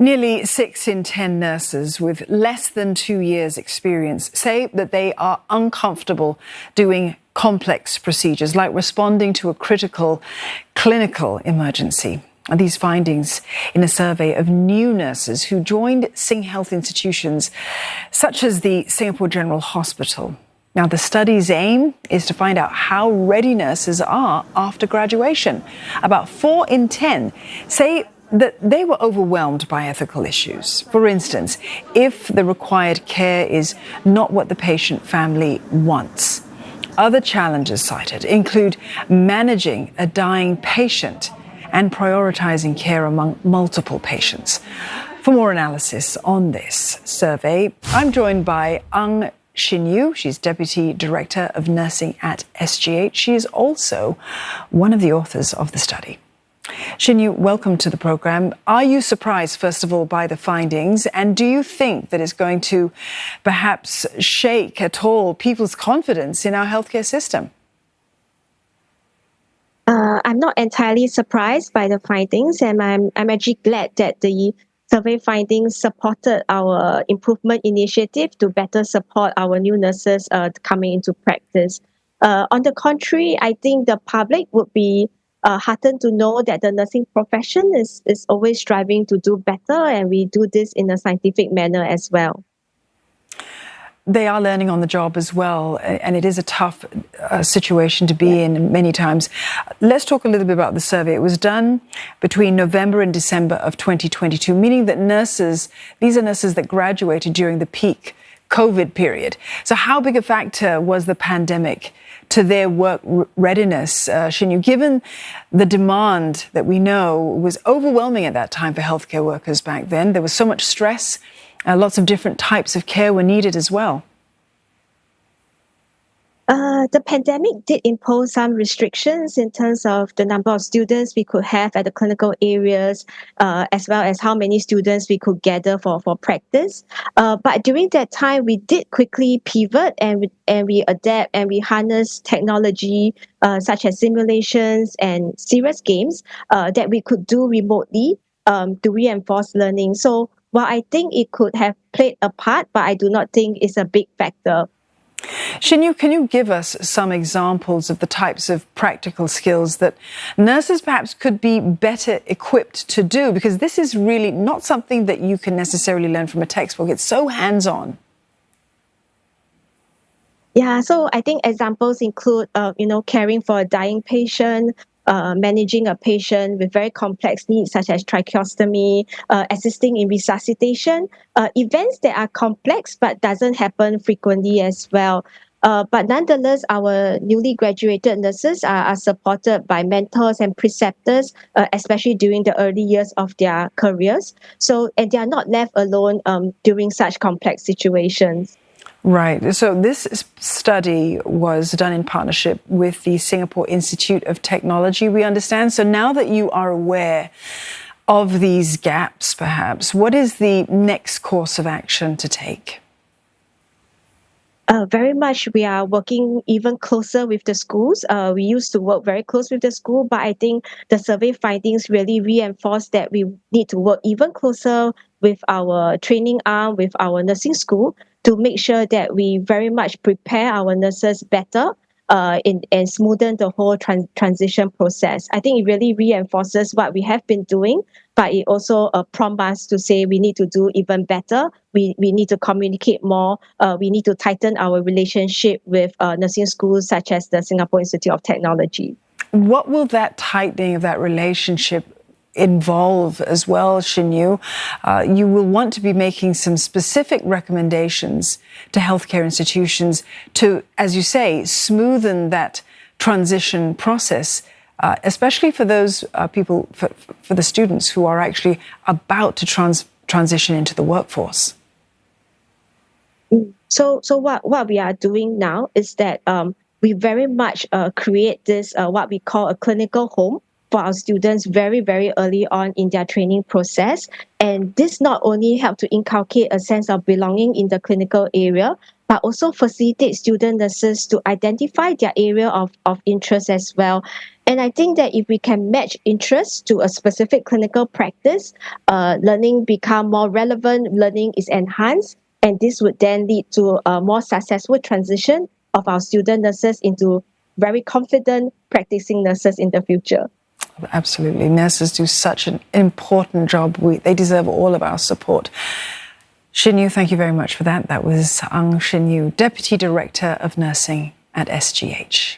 Nearly 6 in 10 nurses with less than 2 years' experience say that they are uncomfortable doing complex procedures like responding to a critical clinical emergency. And these findings in a survey of new nurses who joined SingHealth institutions such as the Singapore General Hospital. Now, the study's aim is to find out how ready nurses are after graduation. About 4 in 10 say that they were overwhelmed by ethical issues. For instance, if the required care is not what the patient family wants. Other challenges cited include managing a dying patient and prioritizing care among multiple patients. For more analysis on this survey, I'm joined by Ang Shin Yuh. She's Deputy Director of Nursing at SGH. She is also one of the authors of the study. Shin Yuh, welcome to the program. Are you surprised, first of all, by the findings? And do you think that it's going to perhaps shake at all people's confidence in our healthcare system? I'm not entirely surprised by the findings, and I'm actually glad that the survey findings supported our improvement initiative to better support our new nurses coming into practice. On the contrary, I think the public would be heartened to know that the nursing profession is always striving to do better, and we do this in a scientific manner as well. They are learning on the job as well, and it is a tough situation to be in many times. Let's talk a little bit about the survey. It was done between November and December of 2022, meaning that these are nurses that graduated during the peak COVID period. So how big a factor was the pandemic to their work readiness, Shin Yuh, given the demand that we know was overwhelming at that time for healthcare workers back then? There was so much stress. Lots of different types of care were needed as well. The pandemic did impose some restrictions in terms of the number of students we could have at the clinical areas, as well as how many students we could gather for practice. But during that time, we did quickly pivot and we adapt and we harness technology such as simulations and serious games that we could do remotely to reinforce learning. So while I think it could have played a part, but I do not think it's a big factor. Shin Yuh, can you give us some examples of the types of practical skills that nurses perhaps could be better equipped to do? Because this is really not something that you can necessarily learn from a textbook. It's so hands-on. Yeah, so I think examples include, caring for a dying patient, managing a patient with very complex needs such as tracheostomy, assisting in resuscitation, events that are complex but doesn't happen frequently as well. But nonetheless, our newly graduated nurses are supported by mentors and preceptors, especially during the early years of their careers. And they are not left alone during such complex situations. Right. So this study was done in partnership with the Singapore Institute of Technology, we understand. So now that you are aware of these gaps, perhaps, what is the next course of action to take? Very much. We are working even closer with the schools. We used to work very close with the school, but I think the survey findings really reinforce that we need to work even closer with our training arm, with our nursing school, to make sure that we very much prepare our nurses better and smoothen the whole transition process. I think it really reinforces what we have been doing, but it also prompts us to say we need to do even better. We need to communicate more. We need to tighten our relationship with nursing schools such as the Singapore Institute of Technology. What will that tightening of that relationship involve as well, Shin Yuh? You will want to be making some specific recommendations to healthcare institutions to, as you say, smoothen that transition process, especially for those people, for the students who are actually about to transition into the workforce. So what we are doing now is that we very much create this, what we call a clinical home, for our students very, very early on in their training process. And this not only helps to inculcate a sense of belonging in the clinical area, but also facilitate student nurses to identify their area of interest as well. And I think that if we can match interest to a specific clinical practice, learning become more relevant, learning is enhanced, and this would then lead to a more successful transition of our student nurses into very confident practicing nurses in the future. Absolutely. Nurses do such an important job. They deserve all of our support. Shin Yuh, thank you very much for that. That was Ang Shin Yuh, Deputy Director of Nursing at SGH.